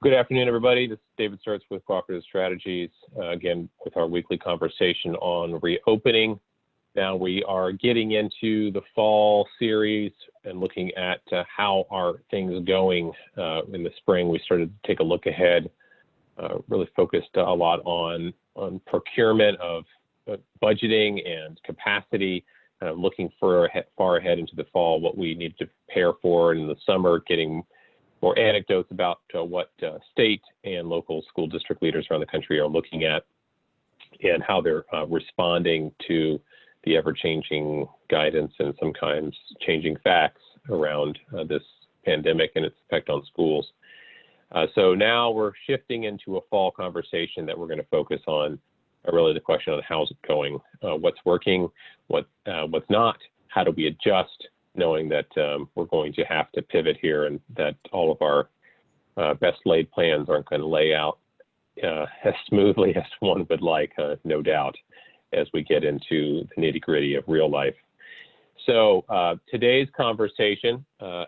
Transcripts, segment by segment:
Good afternoon, everybody. This is David Sturts with Cooperative Strategies, again, with our weekly conversation on reopening. Now we are getting into the fall series and looking at how are things going in the spring. We started to take a look ahead, really focused a lot on procurement of budgeting and capacity, looking far ahead into the fall, what we need to prepare for in the summer, getting more anecdotes about what state and local school district leaders around the country are looking at and how they're responding to the ever-changing guidance and sometimes changing facts around this pandemic and its effect on schools. So now we're shifting into a fall conversation that we're going to focus on really the question on how's it going, what's working, what's not, how do we adjust, knowing that we're going to have to pivot here and that all of our best laid plans aren't going to lay out as smoothly as one would like, no doubt, as we get into the nitty gritty of real life. So today's conversation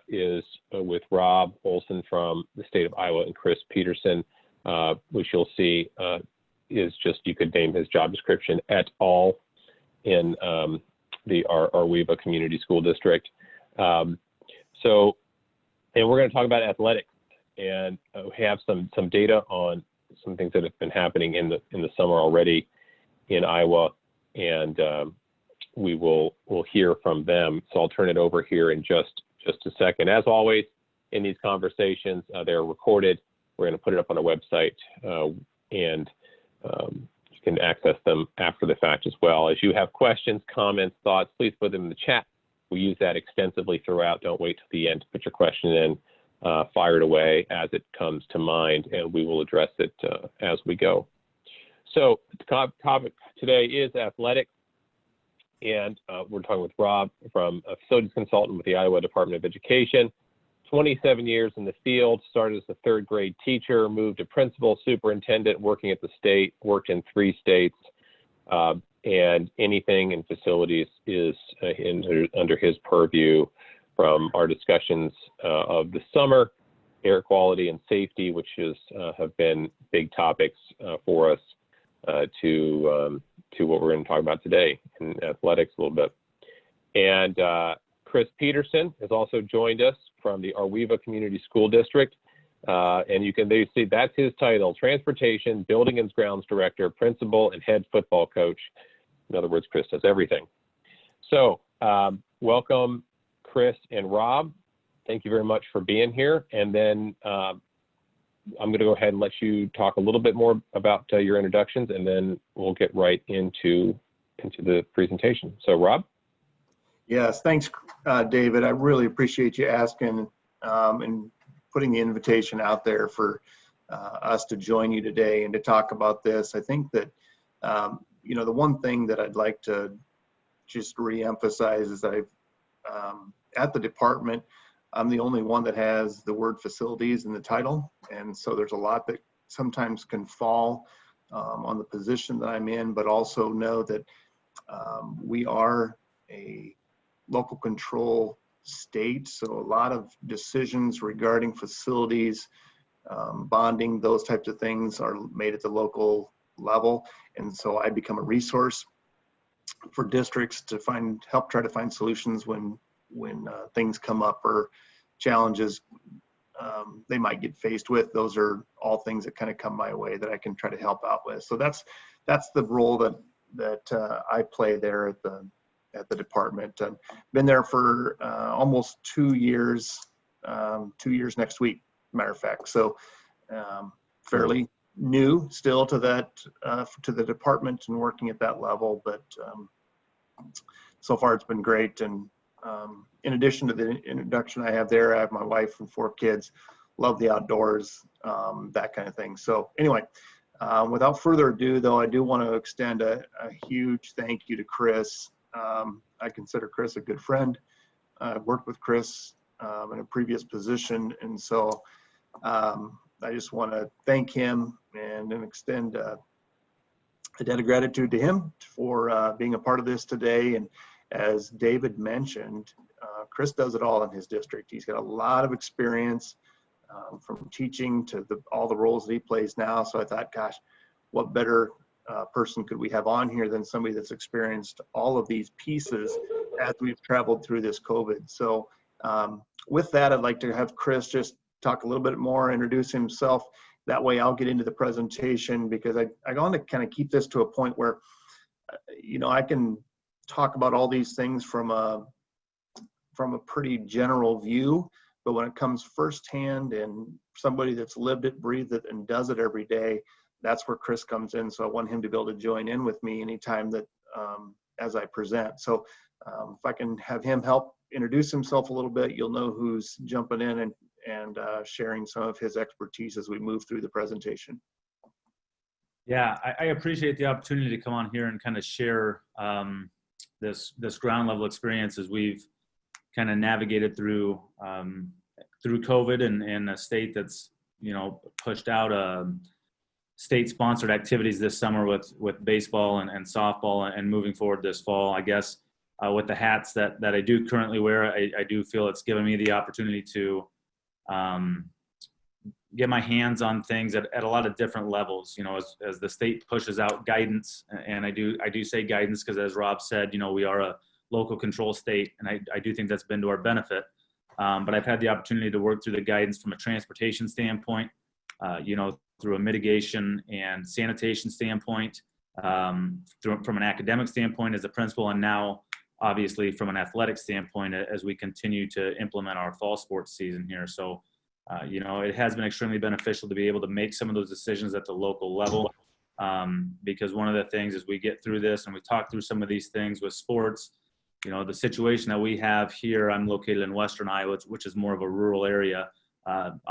is with Rob Olsen from the state of Iowa and Chris Petersen, which you'll see is just, you could name his job description et al. In the Arweva Community School District. And we're going to talk about athletics, and we have some data on some things that have been happening in the summer already in Iowa, and we'll hear from them. So I'll turn it over here in just a second. As always, in these conversations, they're recorded. We're going to put it up on our website, and you can access them after the fact as well. As you have questions, comments, thoughts, please put them in the chat. We use that extensively throughout. Don't wait till the end to put your question in. Fire it away as it comes to mind, and we will address it as we go. So the topic today is athletics, and we're talking with Rob, from a facilities consultant with the Iowa Department of Education. 27 years in the field, started as a third grade teacher, moved to principal, superintendent, working at the state, worked in 3 states, and anything in facilities is under his purview, from our discussions of the summer, air quality and safety, which have been big topics for us, to what we're going to talk about today in athletics a little bit. And Chris Petersen has also joined us from the Arweva Community School District. And you can see that's his title: Transportation, Building and Grounds Director, Principal, and Head Football Coach. In other words, Chris does everything. So welcome, Chris and Rob. Thank you very much for being here. And then I'm going to go ahead and let you talk a little bit more about your introductions, and then we'll get right into the presentation. So Rob? Yes, thanks, David. I really appreciate you asking and putting the invitation out there for us to join you today and to talk about this. I think that, the one thing that I'd like to just reemphasize is that at the department, I'm the only one that has the word facilities in the title. And so there's a lot that sometimes can fall on the position that I'm in, but also know that we are a local control state. So a lot of decisions regarding facilities, bonding, those types of things are made at the local level. And so I become a resource for districts to help try to find solutions when things come up or challenges they might get faced with. Those are all things that kind of come my way that I can try to help out with. So that's the role that I play there at the department. I've been there for almost 2 years, 2 years next week, matter of fact. So fairly new still to the department and working at that level, but so far it's been great. And in addition to the introduction I have there, I have my wife and 4 kids, love the outdoors, that kind of thing. So anyway, without further ado, though, I do want to extend a huge thank you to Chris. I consider Chris a good friend. I've worked with Chris in a previous position, and so I just want to thank him and then extend a debt of gratitude to him for being a part of this today. And as David mentioned, Chris does it all in his district. He's got a lot of experience from teaching to all the roles that he plays now. So I thought, gosh, what better person could we have on here than somebody that's experienced all of these pieces as we've traveled through this COVID. So with that, I'd like to have Chris just talk a little bit more, introduce himself. That way I'll get into the presentation, because I want to kind of keep this to a point where, I can talk about all these things from a pretty general view, but when it comes firsthand and somebody that's lived it, breathed it, and does it every day, that's where Chris comes in. So I want him to be able to join in with me anytime that as I present. So if I can have him help introduce himself a little bit, you'll know who's jumping in and sharing some of his expertise as we move through the presentation. Yeah, I appreciate the opportunity to come on here and kind of share this ground level experience as we've kind of navigated through COVID and a state that's pushed out state-sponsored activities this summer with baseball and softball, and moving forward this fall. I guess with the hats that I do currently wear, I do feel it's given me the opportunity to get my hands on things at a lot of different levels, as the state pushes out guidance. And I do say guidance because, as Rob said, we are a local control state, and I do think that's been to our benefit. But I've had the opportunity to work through the guidance from a transportation standpoint, through a mitigation and sanitation standpoint, from an academic standpoint as a principal, and now obviously from an athletic standpoint as we continue to implement our fall sports season here. So, it has been extremely beneficial to be able to make some of those decisions at the local level, because one of the things as we get through this and we talk through some of these things with sports, the situation that we have here, I'm located in Western Iowa, which is more of a rural area,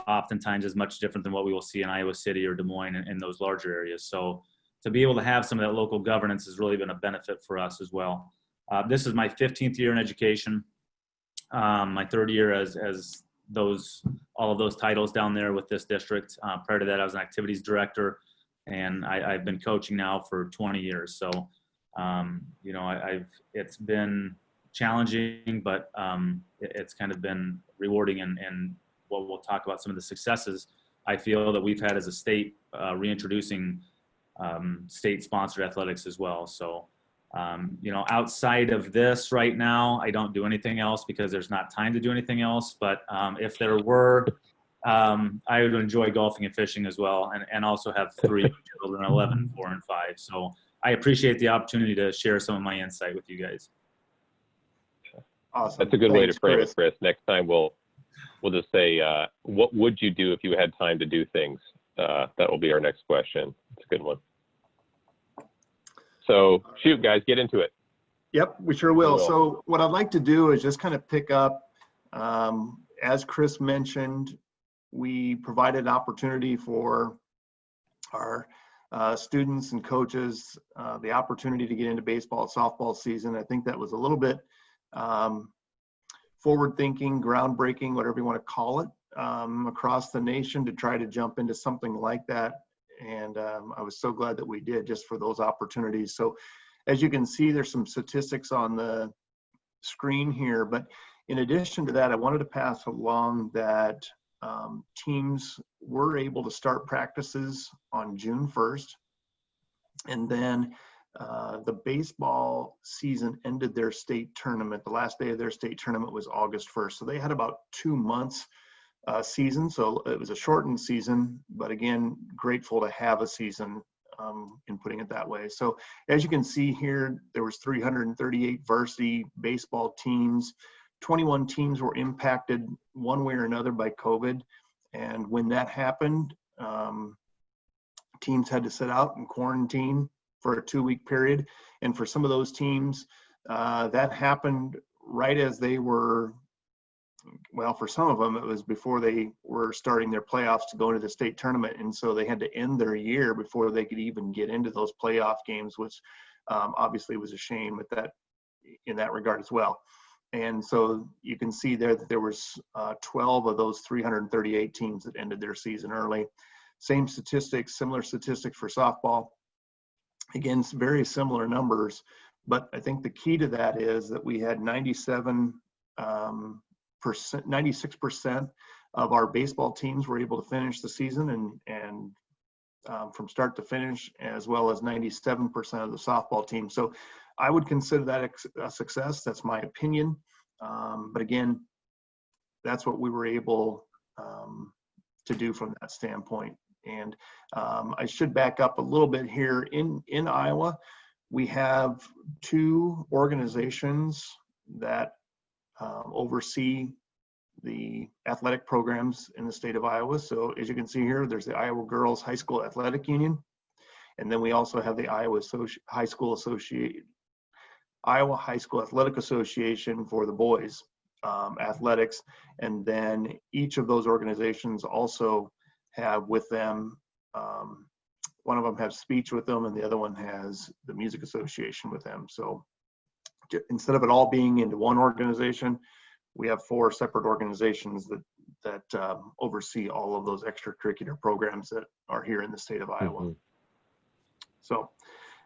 oftentimes is much different than what we will see in Iowa City or Des Moines and those larger areas. So to be able to have some of that local governance has really been a benefit for us as well. This is my 15th year in education, my third year as all of those titles down there with this district. Prior to that, I was an activities director, and I've been coaching now for 20 years. So, it's been challenging, but it's kind of been rewarding, and we'll talk about some of the successes I feel that we've had as a state, reintroducing state-sponsored athletics as well. So, outside of this right now, I don't do anything else because there's not time to do anything else. But if there were, I would enjoy golfing and fishing as well, and also have 3 children, 11, 4, and 5. So I appreciate the opportunity to share some of my insight with you guys. Awesome. That's a good way to frame Chris. it, Chris. Next time we'll just say, what would you do if you had time to do things? That will be our next question. It's a good one. So shoot, guys, get into it. Yep, we sure will. So what I'd like to do is just kind of pick up, as Chris mentioned, we provided opportunity for our students and coaches the opportunity to get into baseball and softball season. I think that was a little bit forward-thinking, groundbreaking, whatever you want to call it, across the nation to try to jump into something like that. And I was so glad that we did, just for those opportunities. So as you can see, there's some statistics on the screen here. But in addition to that, I wanted to pass along that teams were able to start practices on June 1st. And then the baseball season ended their state tournament. The last day of their state tournament was August 1st. So they had about 2 months season. So it was a shortened season, but again, grateful to have a season, in putting it that way. So as you can see here, there was 338 varsity baseball teams. 21 teams were impacted one way or another by COVID. And when that happened, teams had to sit out and quarantine for a 2-week period. And for some of those teams, that happened right as they were, well, for some of them, it was before they were starting their playoffs to go into the state tournament. And so they had to end their year before they could even get into those playoff games, which obviously was a shame with that, in that regard as well. And so you can see there that there was 12 of those 338 teams that ended their season early. Same statistics, similar statistics for softball. Again, very similar numbers, but I think the key to that is that we had 96% of our baseball teams were able to finish the season and from start to finish, as well as 97% of the softball team. So I would consider that a success. That's my opinion. But again, that's what we were able to do from that standpoint. And I should back up a little bit here. In Iowa, we have 2 organizations that oversee the athletic programs in the state of Iowa. So as you can see here, there's the Iowa Girls High School Athletic Union. And then we also have the Iowa High School Athletic Association for the boys athletics. And then each of those organizations also have with them, one of them has speech with them and the other one has the music association with them. So instead of it all being into one organization, we have 4 separate organizations that oversee all of those extracurricular programs that are here in the state of Iowa. Mm-hmm. So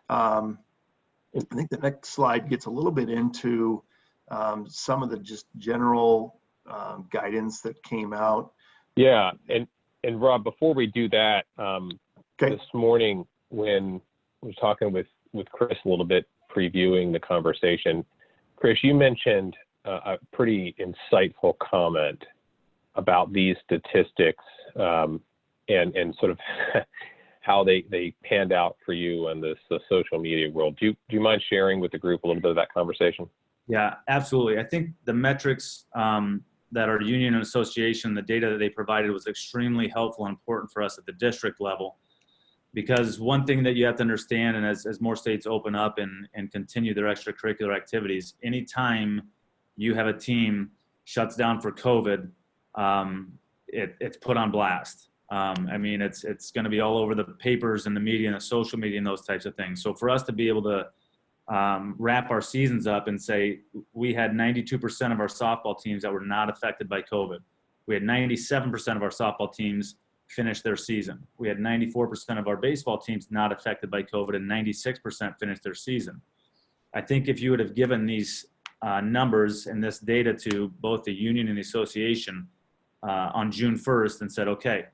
I think the next slide gets a little bit into some of the just general guidance that came out. Yeah, and Rob, before we do that, Okay. this morning when we were talking with Chris a little bit, previewing the conversation, Chris, you mentioned a pretty insightful comment about these statistics and sort of how they panned out for you in this social media world. Do you mind sharing with the group a little bit of that conversation? Yeah, absolutely. I think the metrics that our union and association, the data that they provided was extremely helpful and important for us at the district level. Because one thing that you have to understand, and as more states open up and continue their extracurricular activities, anytime you have a team shuts down for COVID, it's put on blast. I mean, it's going to be all over the papers and the media and the social media and those types of things. So for us to be able to wrap our seasons up and say we had 92% of our softball teams that were not affected by COVID. We had 97% of our softball teams finish their season. We had 94% of our baseball teams not affected by COVID, and 96% finished their season. I think if you would have given these numbers and this data to both the union and the association on June 1st and said, okay,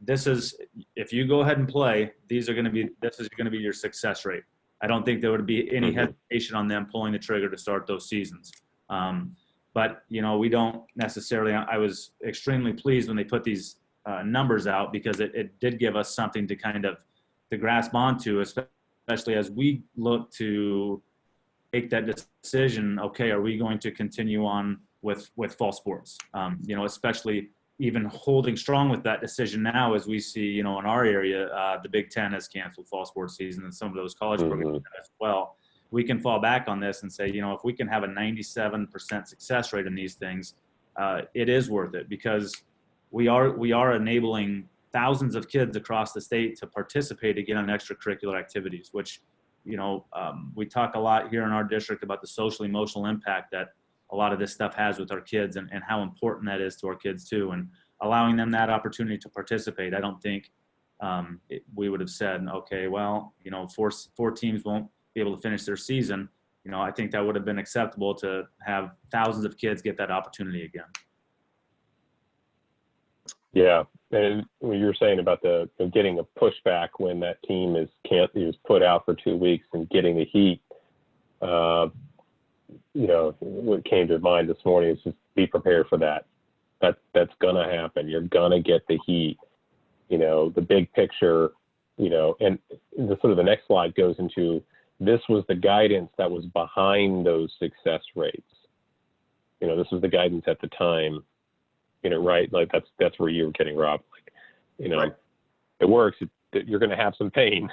this is, if you go ahead and play, this is going to be your success rate. I don't think there would be any hesitation on them pulling the trigger to start those seasons. But, you know, we don't necessarily, I was extremely pleased when they put these numbers out, because it did give us something to kind of to grasp onto, especially as we look to make that decision. Okay, are we going to continue on with fall sports? You know, especially even holding strong with that decision now, as we see, you know, in our area, the Big Ten has canceled fall sports season, and some of those college programs as well. We can fall back on this and say, you know, if we can have a 97% success rate in these things, it is worth it, because we are enabling thousands of kids across the state to participate again in extracurricular activities, which, you know, we talk a lot here in our district about the social emotional impact that a lot of this stuff has with our kids, and how important that is to our kids too, and allowing them that opportunity to participate. I don't think we would have said, okay, well, you know, four teams won't be able to finish their season. You know, I think that would have been acceptable to have thousands of kids get that opportunity again. Yeah, and what you were saying about the getting a pushback when that team is put out for 2 weeks and getting the heat, you know, what came to mind this morning is just be prepared for that. That's gonna happen. You're gonna get the heat. You know, the big picture. You know, and the sort of the next slide goes into this was the guidance that was behind those success rates. You know, this was the guidance at the time. You know, right? Like that's where you were getting, Rob. Like, you know, right. It works. You're going to have some pain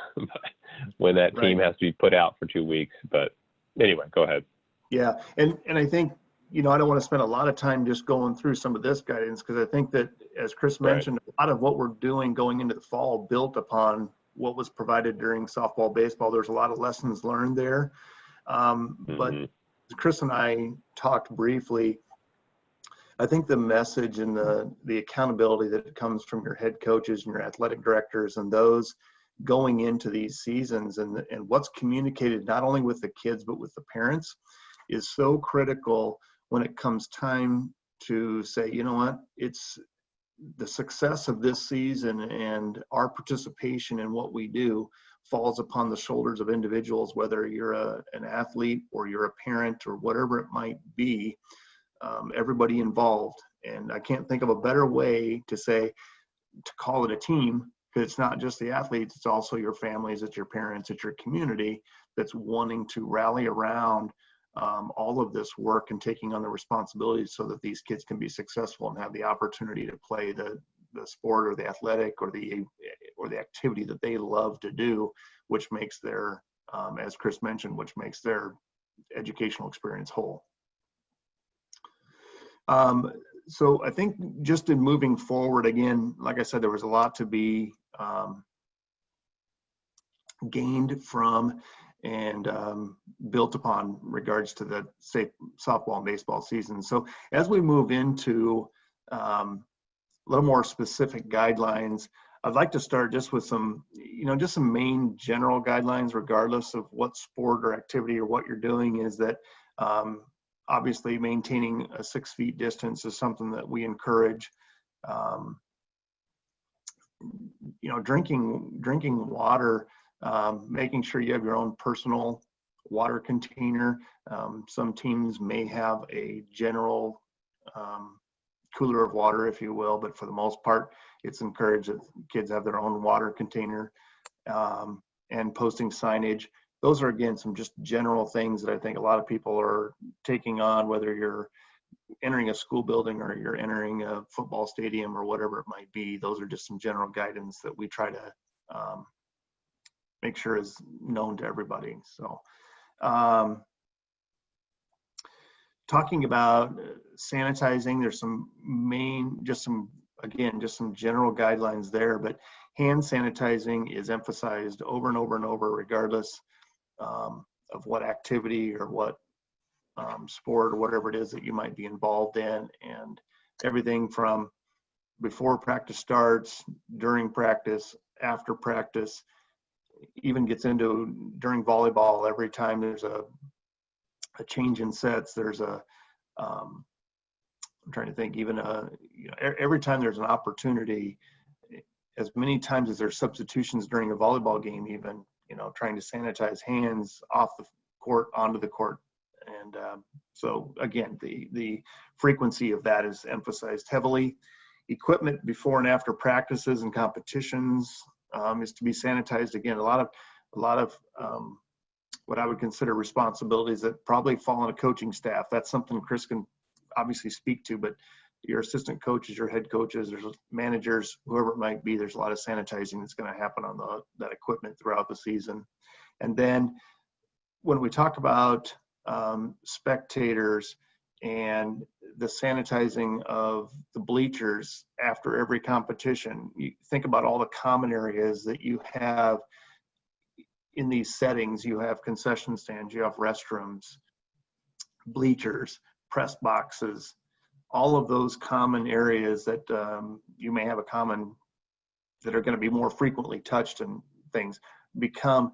when that team has to be put out for 2 weeks. But anyway, go ahead. Yeah, and I think, you know, I don't want to spend a lot of time just going through some of this guidance, because I think that, as Chris mentioned, a lot of what we're doing going into the fall built upon what was provided during softball, baseball. There's a lot of lessons learned there. But Chris and I talked briefly. I think the message and the accountability that comes from your head coaches and your athletic directors and those going into these seasons, and what's communicated not only with the kids but with the parents, is so critical when it comes time to say, you know what, it's the success of this season and our participation in what we do falls upon the shoulders of individuals, whether you're an athlete or you're a parent or whatever it might be, everybody involved. And I can't think of a better way to call it a team, because it's not just the athletes, it's also your families, it's your parents, it's your community that's wanting to rally around all of this work and taking on the responsibilities so that these kids can be successful and have the opportunity to play the sport or the athletic or the activity that they love to do, which makes their, as Chris mentioned, which makes their educational experience whole. So I think just in moving forward, again, like I said, there was a lot to be gained from and built upon regards to the softball and baseball season. So as we move into a little more specific guidelines, I'd like to start just with some, just some main general guidelines, regardless of what sport or activity or what you're doing, is that obviously maintaining a 6 feet distance is something that we encourage. Drinking water, making sure you have your own personal water container. Some teams may have a general cooler of water, if you will, but for the most part, it's encouraged that kids have their own water container, and posting signage. Those are, again, some just general things that I think a lot of people are taking on, whether you're entering a school building or you're entering a football stadium or whatever it might be. Those are just some general guidance that we try to make sure is known to everybody. So talking about sanitizing, there's some some general guidelines there, but hand sanitizing is emphasized over and over and over, regardless of what activity or what sport or whatever it is that you might be involved in. And everything from before practice starts, during practice, after practice, even gets into during volleyball. Every time there's a change in sets, there's I'm trying to think, even every time there's an opportunity, as many times as there's substitutions during a volleyball game, even, trying to sanitize hands off the court onto the court. And so again, the frequency of that is emphasized heavily. Equipment before and after practices and competitions is to be sanitized. Again, a lot of what I would consider responsibilities that probably fall on a coaching staff. That's something Chris can obviously speak to, but your assistant coaches, your head coaches, there's managers, whoever it might be, there's a lot of sanitizing that's going to happen on that equipment throughout the season. And then when we talk about spectators and the sanitizing of the bleachers after every competition, you think about all the common areas that you have in these settings. You have concession stands, you have restrooms, bleachers, press boxes, all of those common areas that you may have that are going to be more frequently touched, and things become,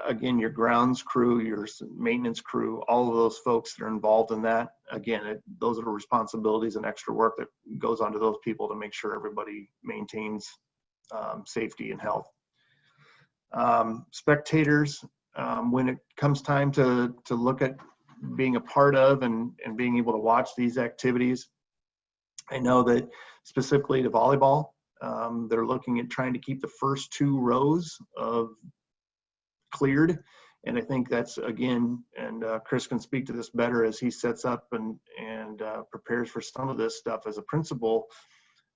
again, your grounds crew, your maintenance crew, all of those folks that are involved in that. Again, those are the responsibilities and extra work that goes onto those people to make sure everybody maintains safety and health. Spectators, when it comes time to look at being a part of and being able to watch these activities, I know that specifically to volleyball, they're looking at trying to keep the first 2 rows of cleared. And I think that's, again, and Chris can speak to this better as he sets up and prepares for some of this stuff as a principal,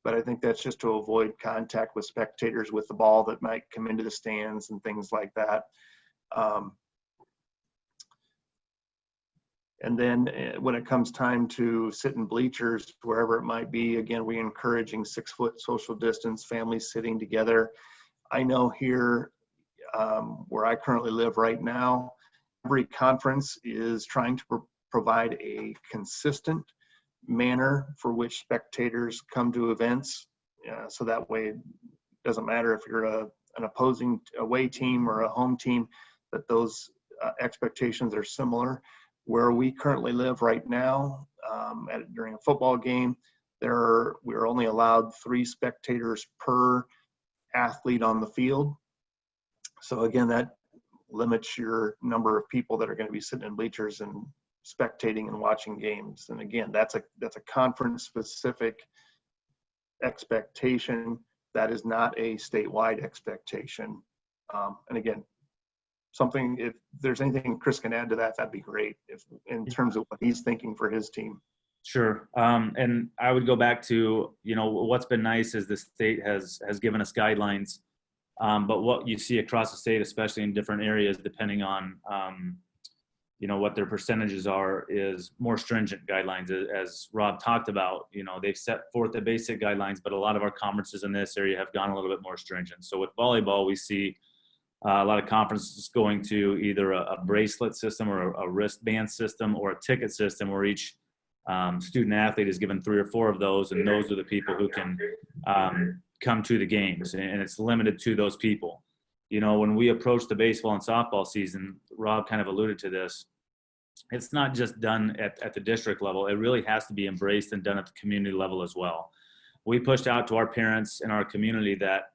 but I think that's just to avoid contact with spectators with the ball that might come into the stands and things like that. And then when it comes time to sit in bleachers, wherever it might be, again, we're encouraging 6 foot social distance, families sitting together. I know here where I currently live right now, every conference is trying to provide a consistent manner for which spectators come to events. So that way, it doesn't matter if you're an opposing away team or a home team, that those expectations are similar. Where we currently live right now, during a football game, we're only allowed 3 spectators per athlete on the field. So again, that limits your number of people that are going to be sitting in bleachers and spectating and watching games. And again, that's a conference specific expectation. That is not a statewide expectation. And again, if there's anything Chris can add to that, that'd be great, if in terms of what he's thinking for his team. Sure. And I would go back to, what's been nice is the state has given us guidelines. But what you see across the state, especially in different areas, depending on, what their percentages are, is more stringent guidelines. As Rob talked about, they've set forth the basic guidelines, but a lot of our conferences in this area have gone a little bit more stringent. So with volleyball, we see a lot of conferences going to either a bracelet system or a wristband system or a ticket system where each student athlete is given 3 or 4 of those, and those are the people who can come to the games, and it's limited to those people. When we approach the baseball and softball season, Rob kind of alluded to this, it's not just done at the district level. It really has to be embraced and done at the community level as well. We pushed out to our parents in our community that,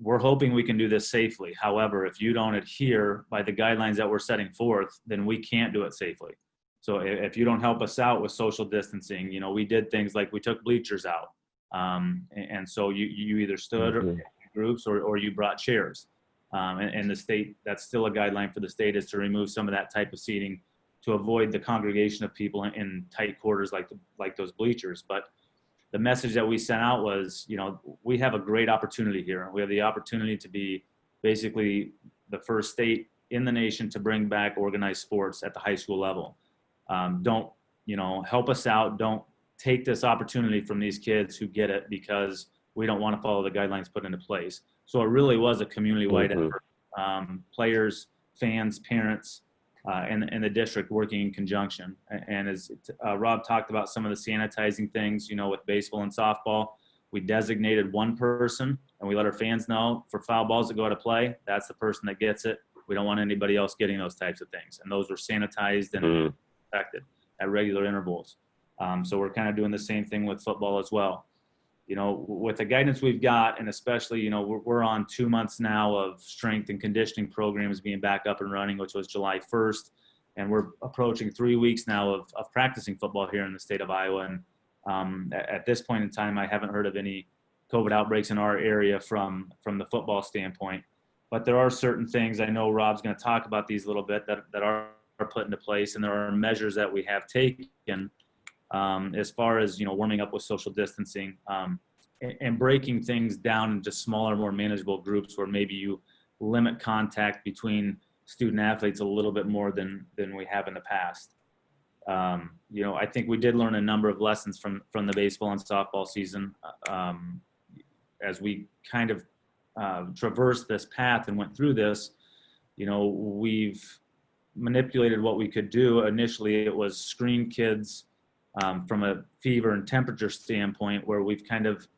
we're hoping we can do this safely. However, if you don't adhere by the guidelines that we're setting forth, then we can't do it safely. So if you don't help us out with social distancing, we did things like we took bleachers out. And so you either stood in groups or you brought chairs. And the state, that's still a guideline for the state, is to remove some of that type of seating to avoid the congregation of people in tight quarters like those bleachers. But the message that we sent out was, we have a great opportunity here. We have the opportunity to be basically the first state in the nation to bring back organized sports at the high school level. Don't, help us out. Don't take this opportunity from these kids who get it because we don't want to follow the guidelines put into place. So it really was a community-wide effort. Players, fans, parents, and the district working in conjunction. And as Rob talked about some of the sanitizing things, with baseball and softball, we designated one person and we let our fans know for foul balls that go out of play, that's the person that gets it. We don't want anybody else getting those types of things. And those were sanitized and protected at regular intervals. So we're kind of doing the same thing with football as well. With the guidance we've got, and especially, we're on 2 months now of strength and conditioning programs being back up and running, which was July 1st. And we're approaching 3 weeks now of practicing football here in the state of Iowa. And at this point in time, I haven't heard of any COVID outbreaks in our area from the football standpoint. But there are certain things, I know Rob's going to talk about these a little bit, that are put into place. And there are measures that we have taken as far as, warming up with social distancing and breaking things down into smaller, more manageable groups where maybe you limit contact between student athletes a little bit more than we have in the past. I think we did learn a number of lessons from the baseball and softball season as we kind of traversed this path and went through this. We've manipulated what we could do. Initially, it was screen kids from a fever and temperature standpoint, where we've kind of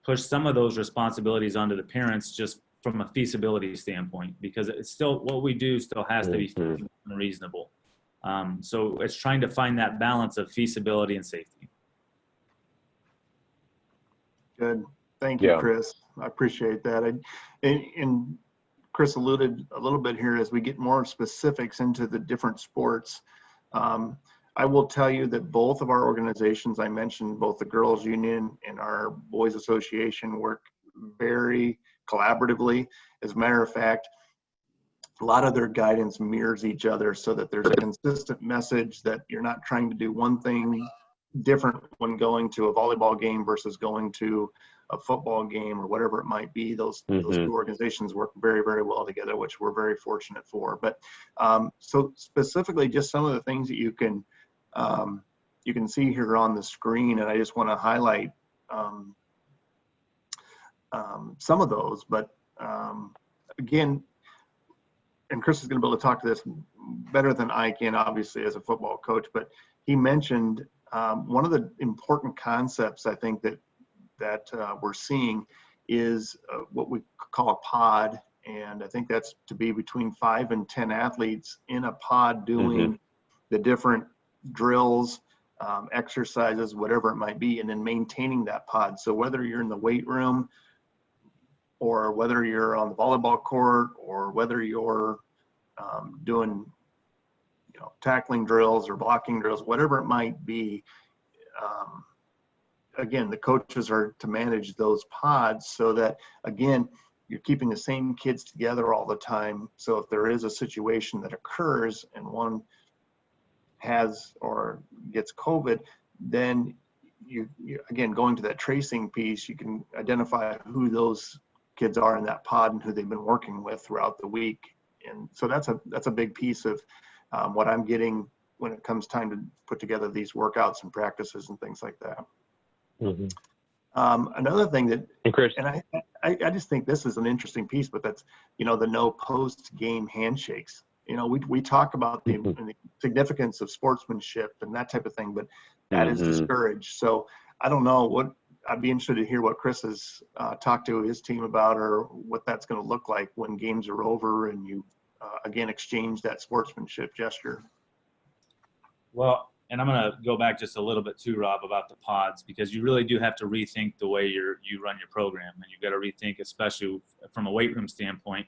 pushed some of those responsibilities onto the parents just from a feasibility standpoint, because it's still, what we do still has to be feasible and reasonable. So it's trying to find that balance of feasibility and safety. Good. Thank you, Chris. I appreciate that. And Chris alluded a little bit here as we get more specifics into the different sports. I will tell you that both of our organizations, I mentioned both the Girls Union and our Boys Association, work very collaboratively. As a matter of fact, a lot of their guidance mirrors each other so that there's a consistent message that you're not trying to do one thing different when going to a volleyball game versus going to a football game or whatever it might be. Those two organizations work very, very well together, which we're very fortunate for. But so specifically, just some of the things that you can see here on the screen, and I just want to highlight some of those. But again, and Chris is going to be able to talk to this better than I can, obviously, as a football coach, but he mentioned one of the important concepts I think that we're seeing is what we call a pod. And I think that's to be between 5 and 10 athletes in a pod doing the different drills, exercises, whatever it might be, and then maintaining that pod. So whether you're in the weight room or whether you're on the volleyball court or whether you're doing, tackling drills or blocking drills, whatever it might be, again, the coaches are to manage those pods so that, again, you're keeping the same kids together all the time. So if there is a situation that occurs and one has or gets COVID, then you again, going to that tracing piece, you can identify who those kids are in that pod and who they've been working with throughout the week. And so that's a big piece of what I'm getting when it comes time to put together these workouts and practices and things like that. Mm-hmm. Another thing that, And Chris, and I just think this is an interesting piece, but that's, the no post-game handshakes. We talk about the significance of sportsmanship and that type of thing, but that is discouraged. So I don't know I'd be interested to hear what Chris has talked to his team about, or what that's going to look like when games are over and you, again, exchange that sportsmanship gesture. Well, and I'm going to go back just a little bit too, Rob, about the pods, because you really do have to rethink the way you run your program, and you've got to rethink, especially from a weight room standpoint.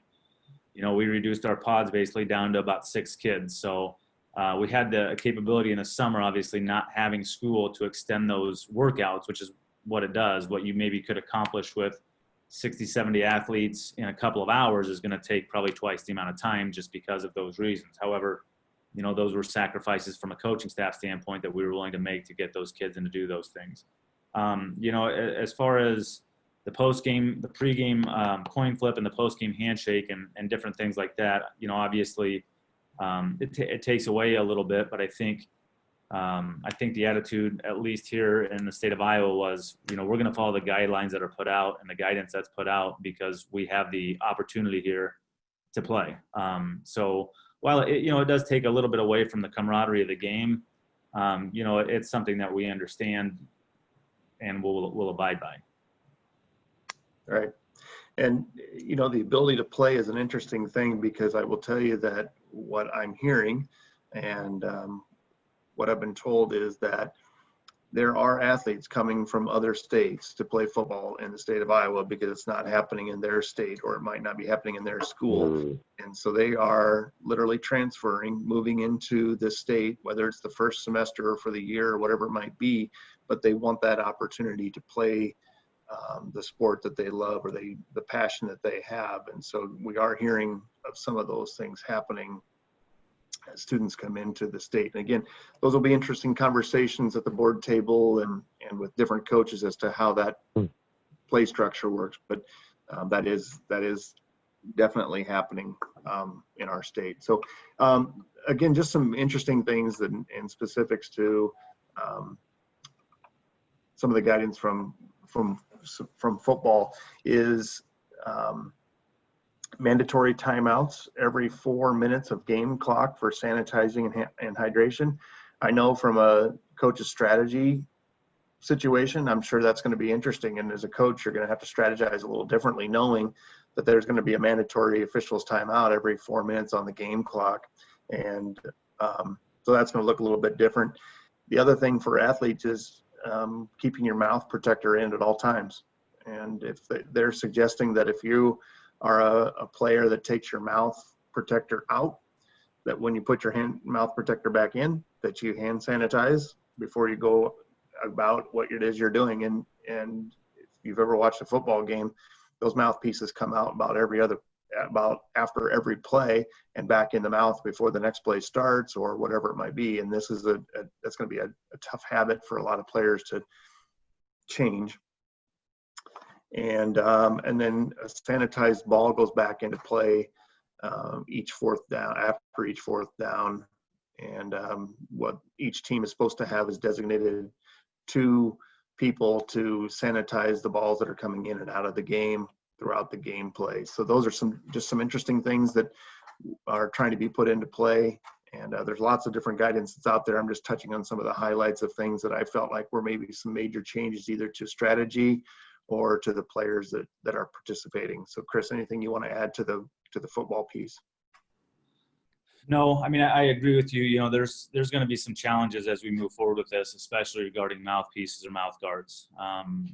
We reduced our pods basically down to about 6 kids. So we had the capability in the summer, obviously not having school, to extend those workouts, which is what it does. What you maybe could accomplish with 60, 70 athletes in a couple of hours is going to take probably twice the amount of time, just because of those reasons. However, those were sacrifices from a coaching staff standpoint that we were willing to make to get those kids and to do those things. As far as the post-game, the pre-game coin flip and the post-game handshake and different things like that, obviously it takes away a little bit, but I think the attitude, at least here in the state of Iowa, was, we're going to follow the guidelines that are put out and the guidance that's put out, because we have the opportunity here to play. So while it does take a little bit away from the camaraderie of the game, it's something that we understand and we'll abide by. Right. And, the ability to play is an interesting thing, because I will tell you that what I'm hearing and what I've been told is that there are athletes coming from other states to play football in the state of Iowa because it's not happening in their state, or it might not be happening in their school. And so they are literally transferring, moving into the state, whether it's the first semester or for the year or whatever it might be, but they want that opportunity to play the sport that they love, or the passion that they have. And so we are hearing of some of those things happening as students come into the state. And again, those will be interesting conversations at the board table and with different coaches as to how that play structure works. But that is definitely happening in our state. So again, just some interesting things and specifics to some of the guidance from football is mandatory timeouts every 4 minutes of game clock for sanitizing and hydration. I know from a coach's strategy situation, I'm sure that's going to be interesting. And as a coach, you're going to have to strategize a little differently, knowing that there's going to be a mandatory officials timeout every 4 minutes on the game clock. And so that's going to look a little bit different. The other thing for athletes is keeping your mouth protector in at all times. And if they're suggesting that if you are a player that takes your mouth protector out, that when you put your mouth protector back in, that you hand sanitize before you go about what it is you're doing. And if you've ever watched a football game, those mouthpieces come out about after every play and back in the mouth before the next play starts or whatever it might be. And this is that's going to be a tough habit for a lot of players to change. And then a sanitized ball goes back into play after each fourth down. And what each team is supposed to have is designated 2 people to sanitize the balls that are coming in and out of the game throughout the game play. So those are some interesting things that are trying to be put into play. And there's lots of different guidance that's out there. I'm just touching on some of the highlights of things that I felt like were maybe some major changes either to strategy or to the players that are participating. So Chris, anything you want to add to the football piece? No, I mean, I agree with you. You know, there's going to be some challenges as we move forward with this, especially regarding mouthpieces or mouth guards.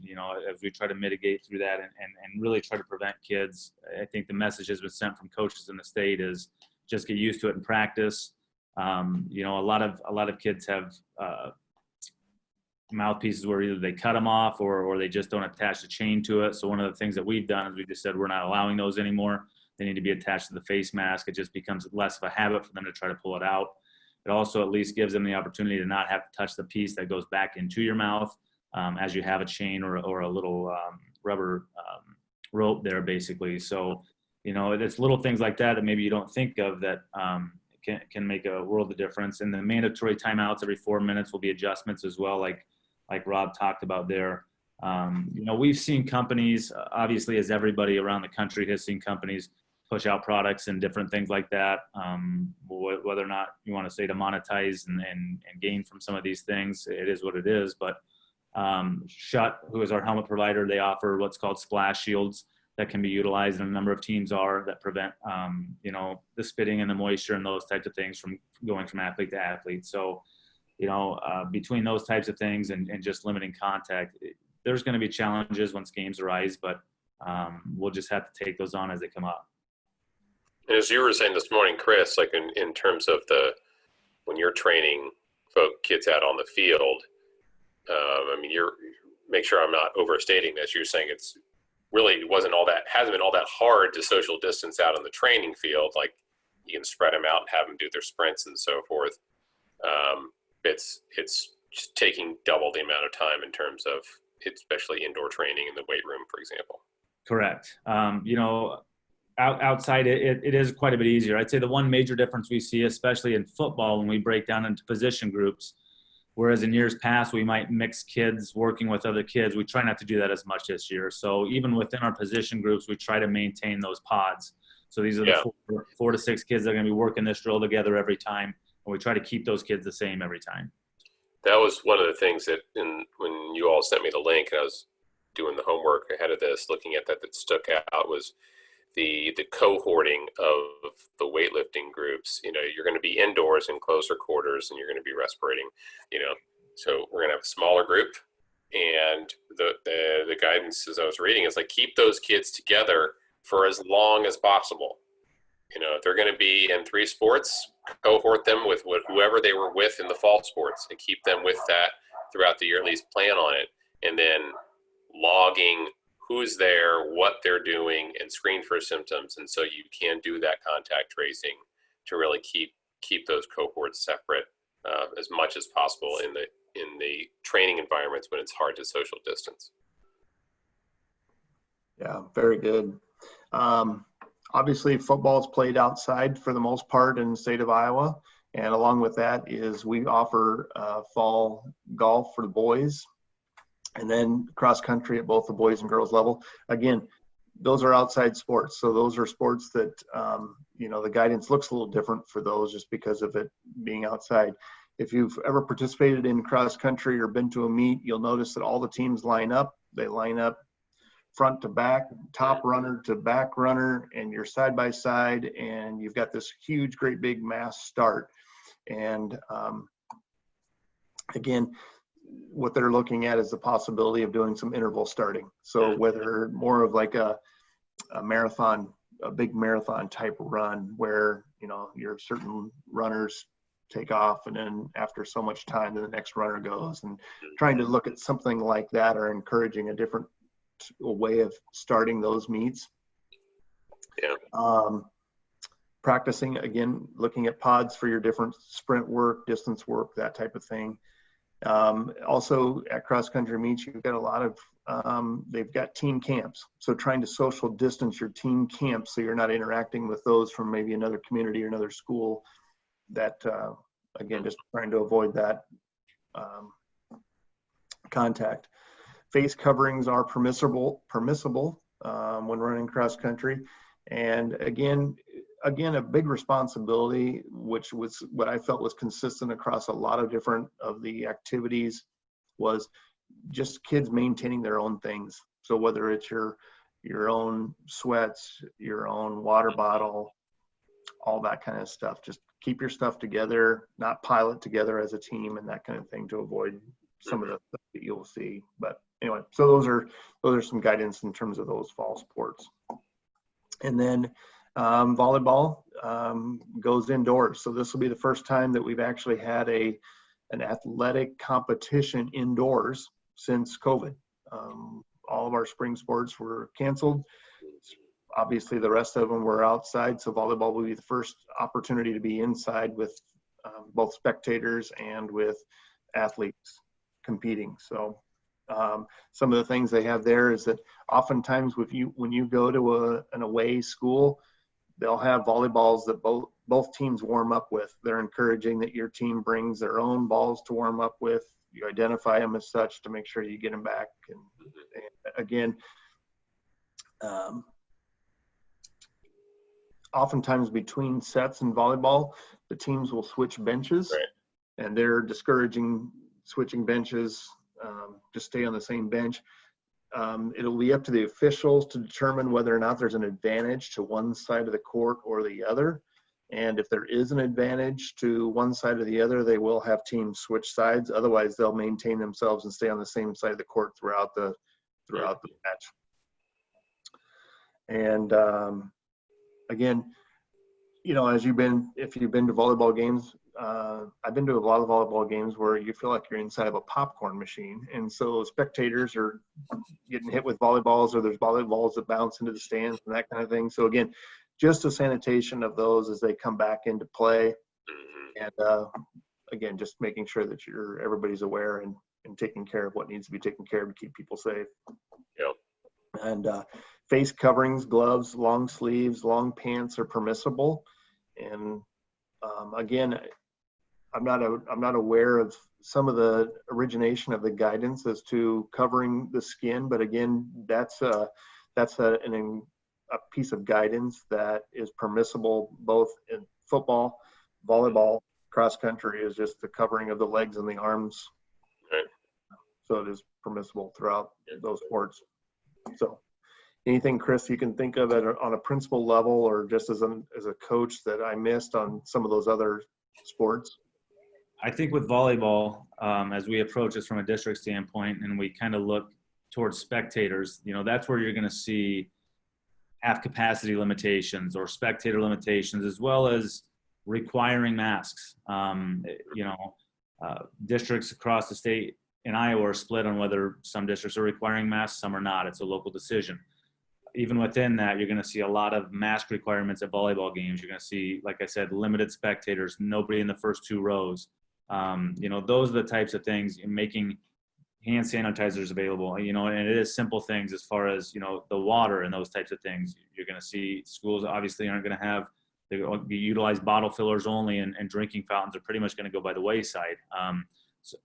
You know, as we try to mitigate through that and really try to prevent kids. I think the message has been sent from coaches in the state is just get used to it in practice. You know, a lot of kids have mouthpieces where either they cut them off or they just don't attach the chain to it. So one of the things that we've done is we just said we're not allowing those anymore. They need to be attached to the face mask. It just becomes less of a habit for them to try to pull it out. It also at least gives them the opportunity to not have to touch the piece that goes back into your mouth as you have a chain or a little rubber rope there, basically. So, you know, it's little things like that that maybe you don't think of that can make a world of difference. And the mandatory timeouts every 4 minutes will be adjustments as well, like Rob talked about there. You know, we've seen companies, obviously, as everybody around the country has seen companies push out products and different things like that. Whether or not you want to say to monetize and gain from some of these things, it is what it is. But Shutt, who is our helmet provider, they offer what's called splash shields that can be utilized, and a number of teams are, that prevent, you know, the spitting and the moisture and those types of things from going from athlete to athlete. So, you know, between those types of things and just limiting contact, there's going to be challenges once games arise, but we'll just have to take those on as they come up. And as you were saying this morning, Chris, like in terms of when you're training kids out on the field, I mean, make sure I'm not overstating this. You're saying it's really hasn't been all that hard to social distance out on the training field. Like you can spread them out and have them do their sprints and so forth. It's just taking double the amount of time in terms of, especially indoor training in the weight room, for example. Correct. You know, outside it is quite a bit easier. I'd say the one major difference we see, especially in football, when we break down into position groups, whereas in years past we might mix kids working with other kids, we try not to do that as much this year. So even within our position groups, we try to maintain those pods. So these are the 4 to 6 kids that are going to be working this drill together every time, and we try to keep those kids the same every time. That was one of the things that when you all sent me the link and I was doing the homework ahead of this, looking at that stuck out was the cohorting of the weightlifting groups. You know, you're going to be indoors in closer quarters and you're going to be respirating, you know, so we're going to have a smaller group. And the guidance as I was reading is like, keep those kids together for as long as possible. You know, if they're going to be in 3 sports, cohort them with whoever they were with in the fall sports and keep them with that throughout the year, at least plan on it. And then logging who's there, what they're doing, and screen for symptoms. And so you can do that contact tracing to really keep those cohorts separate as much as possible in the training environments when it's hard to social distance. Yeah, very good. Obviously, football is played outside for the most part in the state of Iowa. And along with that is we offer fall golf for the boys, and then cross country at both the boys and girls level. Again, those are outside sports. So those are sports that, you know, the guidance looks a little different for those just because of it being outside. If you've ever participated in cross country or been to a meet, you'll notice that all the teams line up. They line up front to back, top runner to back runner, and you're side by side, and you've got this huge, great big mass start. And again, what they're looking at is the possibility of doing some interval starting. So whether more of like a marathon, a big marathon type run where, you know, your certain runners take off and then after so much time, then the next runner goes, and trying to look at something like that or encouraging a different way of starting those meets. Yeah. Practicing, again, looking at pods for your different sprint work, distance work, that type of thing. Also at cross country meets, you've got a lot of, they've got team camps. So trying to social distance your team camps so you're not interacting with those from maybe another community or another school, that, again, just trying to avoid that contact. Face coverings are permissible when running cross country. And again, a big responsibility, which was what I felt was consistent across a lot of different of the activities, was just kids maintaining their own things. So whether it's your own sweats, your own water bottle, all that kind of stuff, just keep your stuff together, not pile it together as a team and that kind of thing to avoid some of the stuff that you'll see. But anyway, so those are some guidance in terms of those fall sports. And then volleyball goes indoors. So this will be the first time that we've actually had an athletic competition indoors since COVID. All of our spring sports were canceled. Obviously, the rest of them were outside, so volleyball will be the first opportunity to be inside with both spectators and with athletes competing. So some of the things they have there is that oftentimes when you go to an away school, they'll have volleyballs that both teams warm up with. They're encouraging that your team brings their own balls to warm up with. You identify them as such to make sure you get them back. And again, oftentimes between sets in volleyball, the teams will switch benches, right, and they're discouraging switching benches. Just stay on the same bench. It'll be up to the officials to determine whether or not there's an advantage to one side of the court or the other. And if there is an advantage to one side or the other, they will have teams switch sides. Otherwise, they'll maintain themselves and stay on the same side of the court throughout the match. And again, you know, if you've been to volleyball games, I've been to a lot of volleyball games where you feel like you're inside of a popcorn machine. And so spectators are getting hit with volleyballs, or there's volleyballs that bounce into the stands and that kind of thing. So again, just a sanitation of those as they come back into play. And again, just making sure that everybody's aware and taking care of what needs to be taken care of to keep people safe. Yep. And face coverings, gloves, long sleeves, long pants are permissible. And again, I'm not aware of some of the origination of the guidance as to covering the skin, but again, that's a piece of guidance that is permissible both in football, volleyball, cross country is just the covering of the legs and the arms. Right. So it is permissible throughout those sports. So anything, Chris, you can think of it on a principal level or just as a coach that I missed on some of those other sports? I think with volleyball, as we approach this from a district standpoint and we kind of look towards spectators, you know, that's where you're going to see half capacity limitations or spectator limitations, as well as requiring masks. Districts across the state in Iowa are split on whether some districts are requiring masks, some are not. It's a local decision. Even within that, you're going to see a lot of mask requirements at volleyball games. You're going to see, like I said, limited spectators, nobody in the first two rows. Those are the types of things, making hand sanitizers available, and it is simple things as far as, the water and those types of things. You're going to see schools obviously aren't going to have, they utilize bottle fillers only, and drinking fountains are pretty much going to go by the wayside. So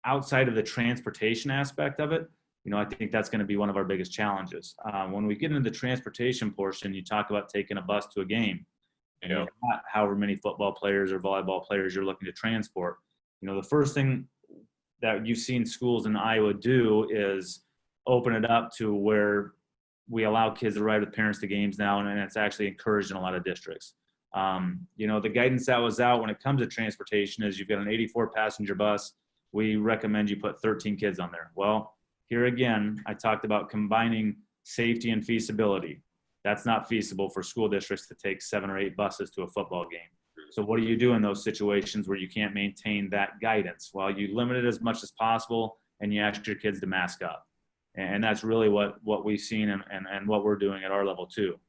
outside of the transportation aspect of it, I think that's going to be one of our biggest challenges. When we get into the transportation portion, you talk about taking a bus to a game. And however many football players or volleyball players you're looking to transport. The first thing that you've seen schools in Iowa do is open it up to where we allow kids to ride with parents to games now, and it's actually encouraged in a lot of districts. The guidance that was out when it comes to transportation is you've got an 84-passenger bus. We recommend you put 13 kids on there. Well, here again, I talked about combining safety and feasibility. That's not feasible for school districts to take 7 or 8 buses to a football game. So what do you do in those situations where you can't maintain that guidance? Well, you limit it as much as possible, and you ask your kids to mask up. And that's really what we've seen and what we're doing at our level too.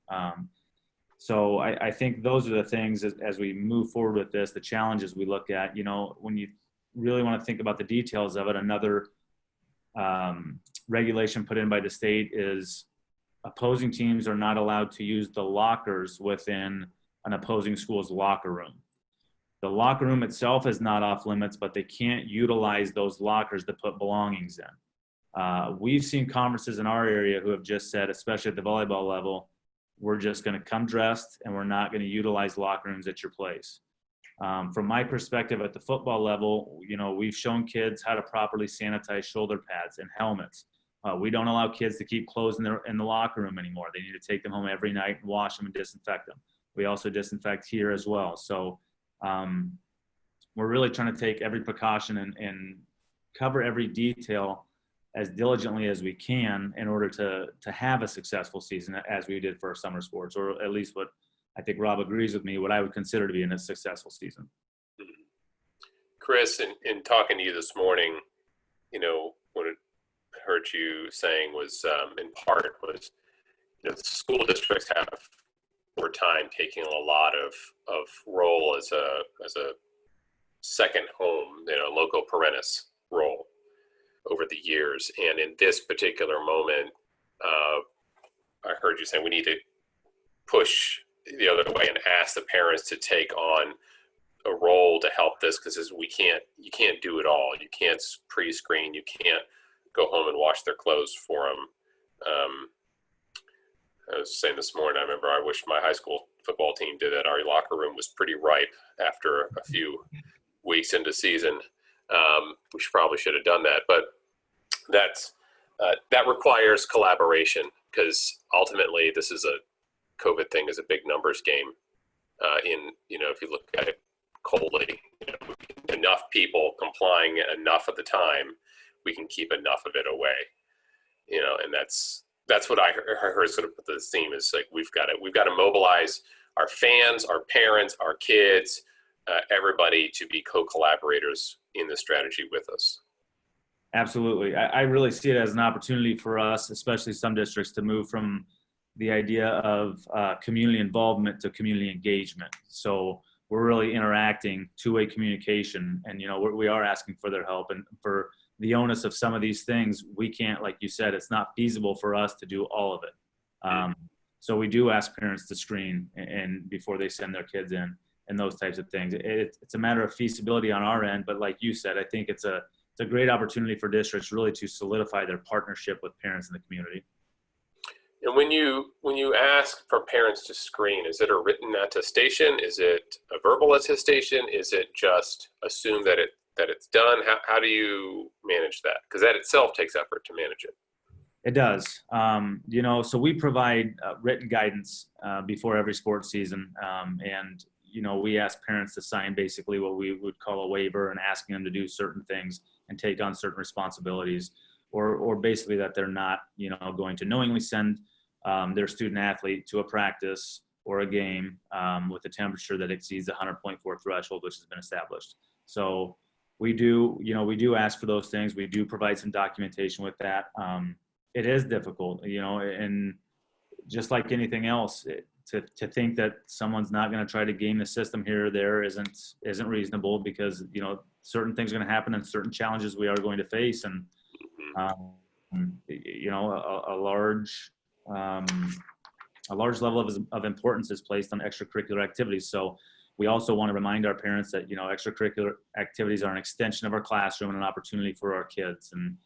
So I think those are the things as we move forward with this, the challenges we look at, when you really want to think about the details of it, another regulation put in by the state is opposing teams are not allowed to use the lockers within an opposing school's locker room. The locker room itself is not off limits, but they can't utilize those lockers to put belongings in. We've seen conferences in our area who have just said, especially at the volleyball level, we're just going to come dressed and we're not going to utilize locker rooms at your place. From my perspective at the football level, we've shown kids how to properly sanitize shoulder pads and helmets. We don't allow kids to keep clothes in the locker room anymore. They need to take them home every night and wash them and disinfect them. We also disinfect here as well. So we're really trying to take every precaution and cover every detail as diligently as we can in order to have a successful season, as we did for our summer sports, or at least what I think Rob agrees with me, what I would consider to be a successful season. Chris, in talking to you this morning, what I heard you saying was, in part, was, the school districts have over time taking a lot of role as a second home, local parentis role over the years. And in this particular moment, I heard you saying we need to push the other way and ask the parents to take on a role to help this, because you can't do it all. You can't pre-screen. You can't go home and wash their clothes for them. I was saying this morning, I remember I wish my high school football team did it. Our locker room was pretty ripe after a few weeks into season. We probably should have done that, but that requires collaboration, because ultimately this is a COVID thing, is a big numbers game. If you look at it coldly, enough people complying enough of the time, we can keep enough of it away. And that's what I heard sort of the theme is, like, we've got to mobilize our fans, our parents, our kids, everybody to be co-collaborators in the strategy with us. Absolutely. I really see it as an opportunity for us, especially some districts, to move from the idea of community involvement to community engagement. So we're really interacting, two-way communication, and we are asking for their help. And for the onus of some of these things, we can't, like you said, it's not feasible for us to do all of it. So we do ask parents to screen and before they send their kids in, and those types of things. It's a matter of feasibility on our end, but like you said, I think it's a great opportunity for districts really to solidify their partnership with parents in the community. And when you ask for parents to screen, is it a written attestation? Is it a verbal attestation? Is it just assume that it's done? How do you manage that? Because that itself takes effort to manage it. It does. So we provide written guidance before every sports season. And we ask parents to sign basically what we would call a waiver, and asking them to do certain things and take on certain responsibilities, or basically that they're not, going to knowingly send their student athlete to a practice or a game with a temperature that exceeds the 100.4 threshold, which has been established. So we do ask for those things. We do provide some documentation with that. It is difficult, and just like anything else, to think that someone's not going to try to game the system here or there isn't reasonable, because certain things are going to happen and certain challenges we are going to face, and a large level of importance is placed on extracurricular activities. So we also want to remind our parents that extracurricular activities are an extension of our classroom and an opportunity for our kids, and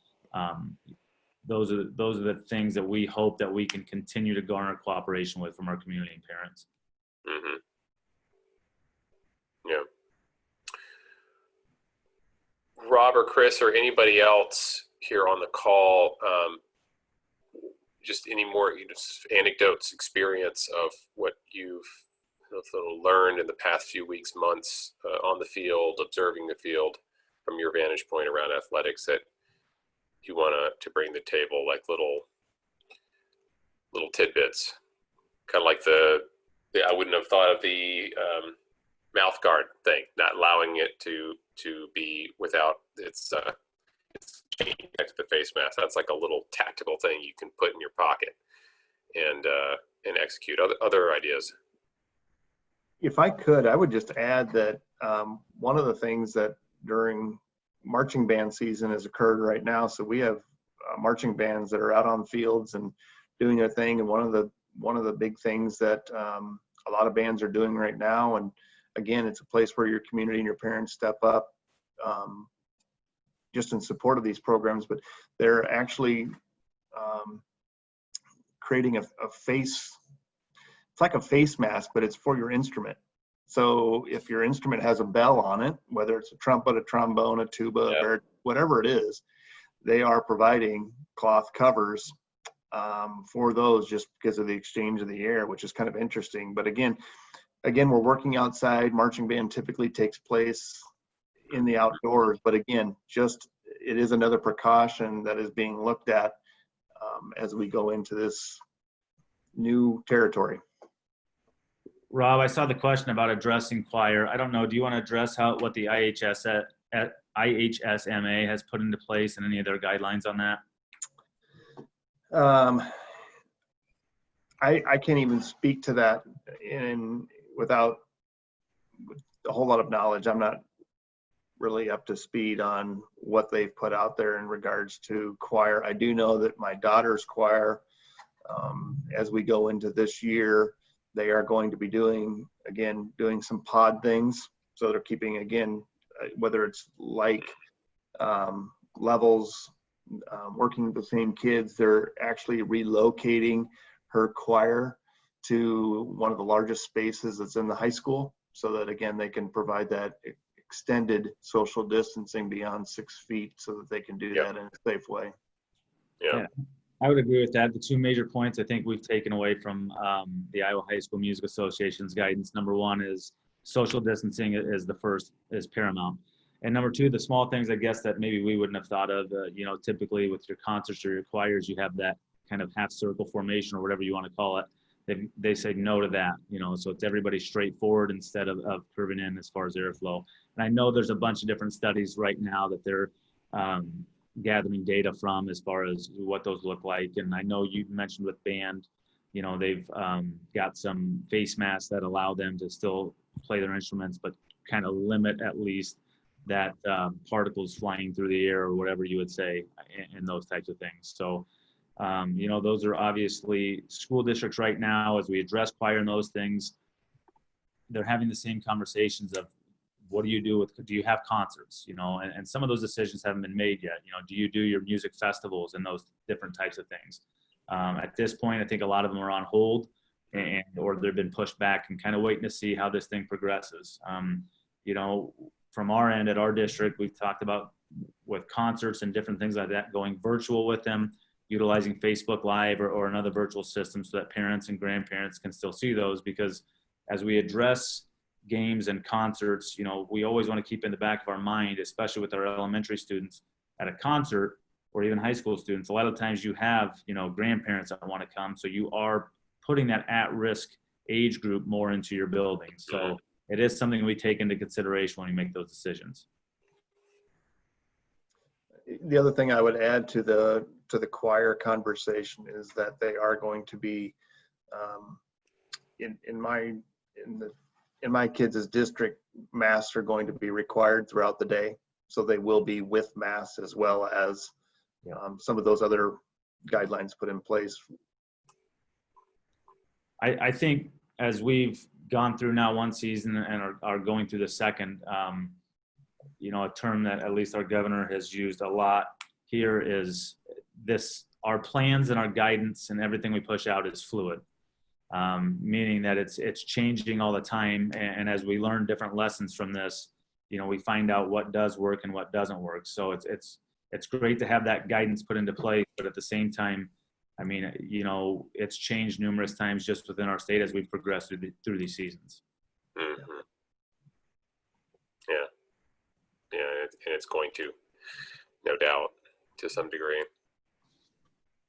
those are the things that we hope that we can continue to garner cooperation with from our community and parents. Mm-hmm. Yeah. Rob or Chris or anybody else here on the call, just any more anecdotes, experience of what you've learned in the past few weeks, months on the field, observing the field from your vantage point around athletics, that you want to bring to the table, like little tidbits, kind of like I wouldn't have thought of the mouth guard thing, not allowing it to be without its chain next to the face mask. That's like a little tactical thing you can put in your pocket and execute. Other ideas. If I could, I would just add that one of the things that during marching band season has occurred right now. So we have marching bands that are out on fields and doing their thing. And one of the big things that a lot of bands are doing right now, and again, it's a place where your community and your parents step up just in support of these programs, but they're actually creating a face. It's like a face mask, but it's for your instrument. So if your instrument has a bell on it, whether it's a trumpet, a trombone, a tuba, or whatever it is, they are providing cloth covers for those, just because of the exchange of the air, which is kind of interesting. But again, again, we're working outside. Marching band typically takes place in the outdoors, but again, just it is another precaution that is being looked at as we go into this new territory. Rob, I saw the question about addressing choir. I don't know. Do you want to address what the IHSMA has put into place and any of their guidelines on that? I can't even speak to that without a whole lot of knowledge. I'm not really up to speed on what they've put out there in regards to choir. I do know that my daughter's choir, as we go into this year, they are going to be doing some pod things. So they're keeping, again, whether it's like levels, working with the same kids, they're actually relocating her choir to one of the largest spaces that's in the high school, so that, again, they can provide that extended social distancing beyond 6 feet so that they can do that in a safe way. Yeah, I would agree with that. The two major points I think we've taken away from the Iowa High School Music Association's guidance. Number one is social distancing is paramount. And number two, the small things, I guess, that maybe we wouldn't have thought of, typically with your concerts or your choirs, you have that kind of half circle formation or whatever you want to call it. They say no to that, so it's everybody straight forward instead of curving in as far as airflow. And I know there's a bunch of different studies right now that they're gathering data from as far as what those look like. And I know you mentioned with band, they've got some face masks that allow them to still play their instruments, but kind of limit at least that particles flying through the air or whatever you would say and those types of things. So, those are obviously school districts right now, as we address choir and those things, they're having the same conversations of what do you do you have concerts, and some of those decisions haven't been made yet. Do you do your music festivals and those different types of things? At this point, I think a lot of them are on hold or they've been pushed back and kind of waiting to see how this thing progresses. From our end at our district, we've talked about with concerts and different things like that, going virtual with them, utilizing Facebook Live or another virtual system so that parents and grandparents can still see those, because as we address games and concerts, we always want to keep in the back of our mind, especially with our elementary students at a concert or even high school students. A lot of times you have, grandparents that want to come. So you are putting that at-risk age group more into your building. So it is something we take into consideration when we make those decisions. The other thing I would add to the choir conversation is that they are going to be in my kids' district, masks are going to be required throughout the day, so they will be with masks as well as some of those other guidelines put in place. I think as we've gone through now one season and are going through the second, a term that at least our governor has used a lot here is our plans and our guidance and everything we push out is fluid, meaning that it's changing all the time. And as we learn different lessons from this, we find out what does work and what doesn't work. So it's great to have that guidance put into place, but at the same time, it's changed numerous times just within our state as we've progressed through these seasons. Mm-hmm. Yeah, and it's going to, no doubt, to some degree.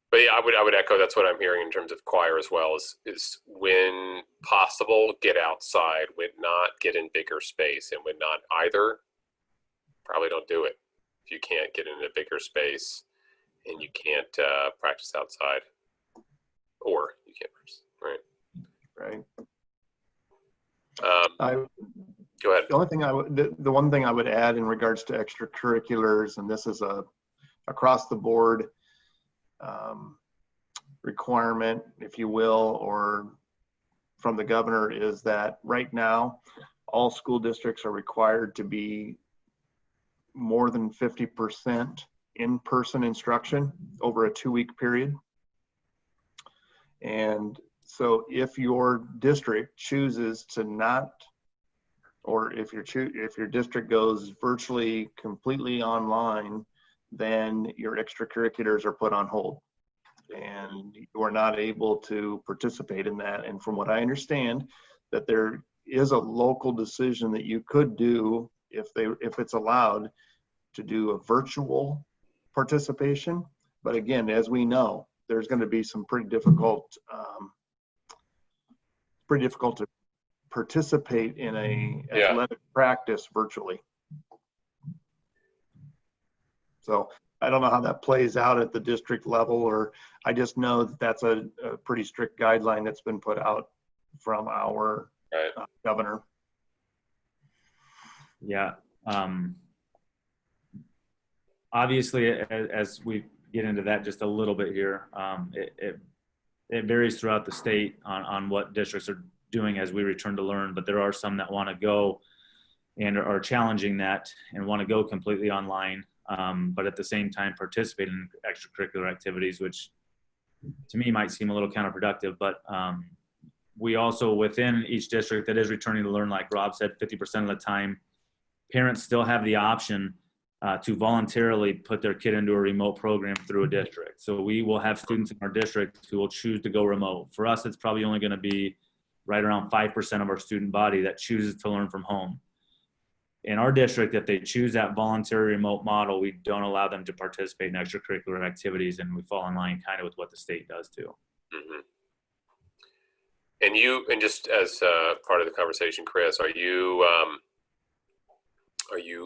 But yeah, I would echo that's what I'm hearing in terms of choir as well. Is when possible, get outside. When not, get in bigger space, and when not either, probably don't do it. If you can't get in a bigger space and you can't practice outside, or you can't practice, right? Go ahead. The one thing I would add in regards to extracurriculars, and this is a across the board requirement, if you will, or from the governor, is that right now all school districts are required to be more than 50% in-person instruction over a 2-week period. And so if your district chooses to not, or if your district goes virtually completely online, then your extracurriculars are put on hold and you are not able to participate in that. And from what I understand, that there is a local decision that you could do if it's allowed to do a virtual participation. But again, as we know, there's going to be some pretty difficult to participate in a athletic practice virtually. So I don't know how that plays out at the district level, or I just know that that's a pretty strict guideline that's been put out from our governor. Yeah. Obviously, as we get into that just a little bit here, it varies throughout the state on what districts are doing as we return to learn, but there are some that want to go and are challenging that and want to go completely online, but at the same time participate in extracurricular activities, which to me might seem a little counterproductive. But we also, within each district that is returning to learn, like Rob said, 50% of the time, parents still have the option to voluntarily put their kid into a remote program through a district. So we will have students in our district who will choose to go remote. For us, it's probably only going to be right around 5% of our student body that chooses to learn from home. In our district, if they choose that voluntary remote model, we don't allow them to participate in extracurricular activities, and we fall in line kind of with what the state does too. Mm-hmm. And just as part of the conversation, Chris, are you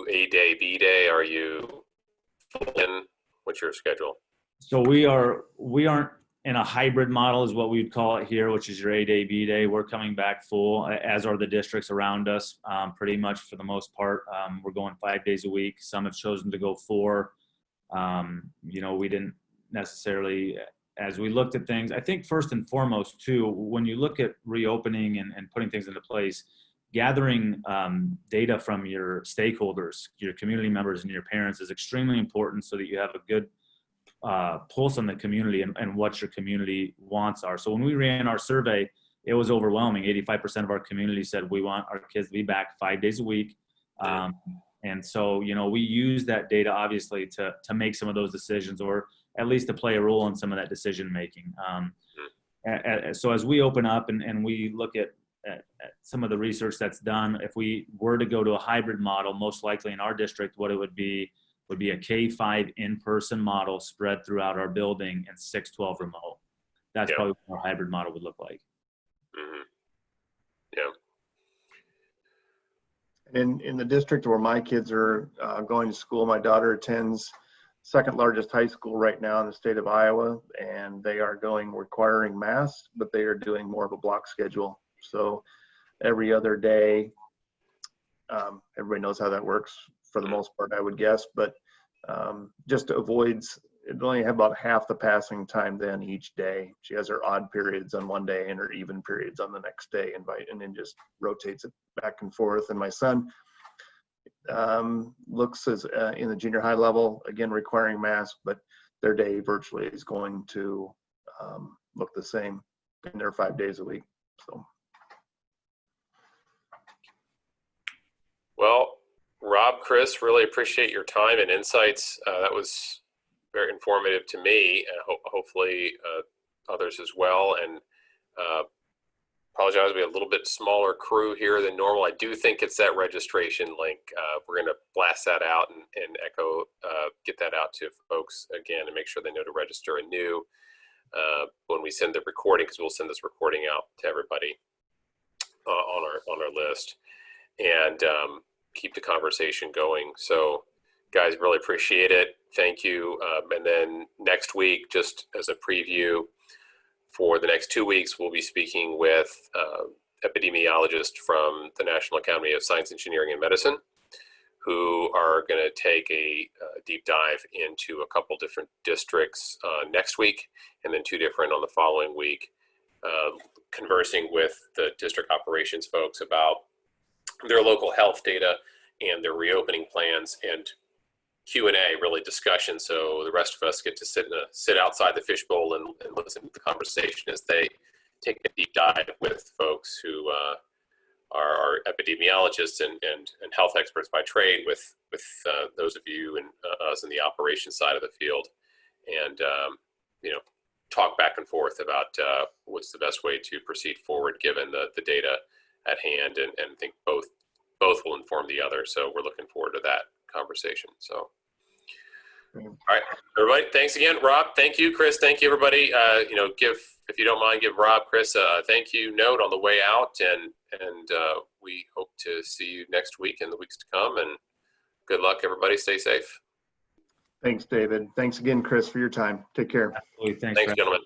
A day, B day? Are you full in? What's your schedule? So we aren't in a hybrid model is what we'd call it here, which is your A day, B day. We're coming back full, as are the districts around us, pretty much for the most part. We're going 5 days a week. Some have chosen to go 4. We didn't necessarily, as we looked at things, I think first and foremost too, when you look at reopening and putting things into place, gathering data from your stakeholders, your community members and your parents is extremely important so that you have a good pulse on the community and what your community wants are. So when we ran our survey, it was overwhelming. 85% of our community said we want our kids to be back 5 days a week. And so, we use that data obviously to make some of those decisions, or at least to play a role in some of that decision making. So as we open up and we look at some of the research that's done, if we were to go to a hybrid model, most likely in our district, what it would be a K-5 in-person model spread throughout our building and 6-12 remote. That's probably what our hybrid model would look like. Mm-hmm. Yeah. In the district where my kids are going to school, my daughter attends second largest high school right now in the state of Iowa, and they are requiring masks, but they are doing more of a block schedule. So every other day, everybody knows how that works for the most part, I would guess, but just avoids, it only have about half the passing time then each day. She has her odd periods on one day and her even periods on the next day, and then just rotates it back and forth. And my son looks as in the junior high level, again requiring masks, but their day virtually is going to look the same in their 5 days a week. So. Well, Rob, Chris, really appreciate your time and insights. That was very informative to me, and hopefully others as well. And apologize, we have a little bit smaller crew here than normal. I do think it's that registration link. We're going to blast that out and echo, get that out to folks again and make sure they know to register anew when we send the recording, because we'll send this recording out to everybody on our list. And keep the conversation going. So guys, really appreciate it. Thank you. And then next week, just as a preview, for the next 2 weeks, we'll be speaking with epidemiologists from the National Academy of Science, Engineering, and Medicine, who are going to take a deep dive into a couple different districts next week, and then 2 different on the following week, conversing with the district operations folks about their local health data and their reopening plans, and Q&A, really discussion. So the rest of us get to sit outside the fishbowl and listen to the conversation as they take a deep dive with folks who are epidemiologists and health experts by trade, with those of you and us in the operations side of the field, and talk back and forth about what's the best way to proceed forward given the data at hand, and I think both will inform the other. So we're looking forward to that conversation. So. All right, everybody. Thanks again, Rob. Thank you, Chris. Thank you, everybody. If you don't mind, give Rob, Chris a thank you note on the way out, and we hope to see you next week and the weeks to come. And good luck, everybody. Stay safe. Thanks, David. Thanks again, Chris, for your time. Take care. Absolutely. Thanks, gentlemen.